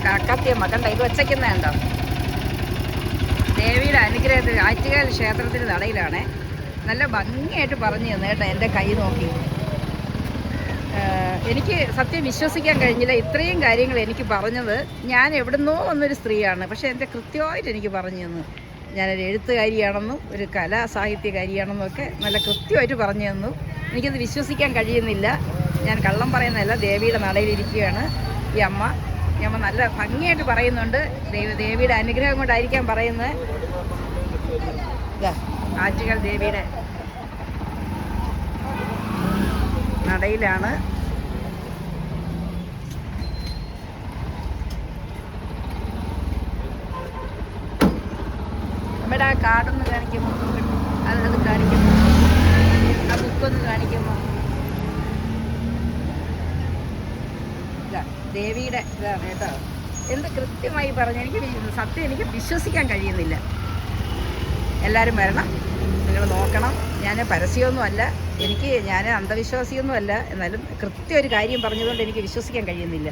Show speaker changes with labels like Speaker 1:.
Speaker 1: കാക്കത്തിയമ്മ കണ്ട ഇത് വച്ചയ്ക്കുന്നതുണ്ടോ? ദേവിയുടെ അനുഗ്രഹത്തിൽ ആറ്റുകാൽ ക്ഷേത്രത്തിന് നടയിലാണ്. നല്ല ഭംഗിയായിട്ട് പറഞ്ഞു തന്നു കേട്ടോ. എൻ്റെ കൈ നോക്കി എനിക്ക് സത്യം വിശ്വസിക്കാൻ കഴിഞ്ഞില്ല. ഇത്രയും കാര്യങ്ങൾ എനിക്ക് പറഞ്ഞത് ഞാൻ എവിടുന്നോ വന്നൊരു സ്ത്രീയാണ്, പക്ഷേ എൻ്റെ കൃത്യമായിട്ട് എനിക്ക് പറഞ്ഞു തന്നു. ഞാനൊരു എഴുത്തുകാരിയാണെന്നും ഒരു സാഹിത്യകാരിയാണെന്നും ഒക്കെ നല്ല കൃത്യമായിട്ട് പറഞ്ഞു തന്നു. എനിക്കത് വിശ്വസിക്കാൻ കഴിയുന്നില്ല. ഞാൻ കള്ളം പറയുന്നതല്ല. ദേവിയുടെ നടയിലിരിക്കുകയാണ് ഈ അമ്മ. ഈ അമ്മ നല്ല ഭംഗിയായിട്ട് പറയുന്നുണ്ട്. ദേവിയുടെ അനുഗ്രഹം കൊണ്ടായിരിക്കാൻ പറയുന്നത്. ആറ്റുകാൽ ദേവിയുടെ നടയിലാണ്. നമ്മുടെ ആ കാർഡൊന്ന് കാണിക്കുമോ? അത് കാണിക്കുമോ? ആ ബുക്കൊന്ന് കാണിക്കുമോ? ദേവിയുടെ ഇതാണ് കേട്ടോ. എന്ത് കൃത്യമായി പറഞ്ഞു. എനിക്ക് സത്യം എനിക്ക് വിശ്വസിക്കാൻ കഴിയുന്നില്ല. എല്ലാവരും വരണം, നിങ്ങൾ നോക്കണം. ഞാൻ പരസ്യമൊന്നുമല്ല, ഞാൻ അന്ധവിശ്വാസിയൊന്നുമല്ല. എന്നാലും കൃത്യം ഒരു കാര്യം പറഞ്ഞതുകൊണ്ട് എനിക്ക് വിശ്വസിക്കാൻ കഴിയുന്നില്ല.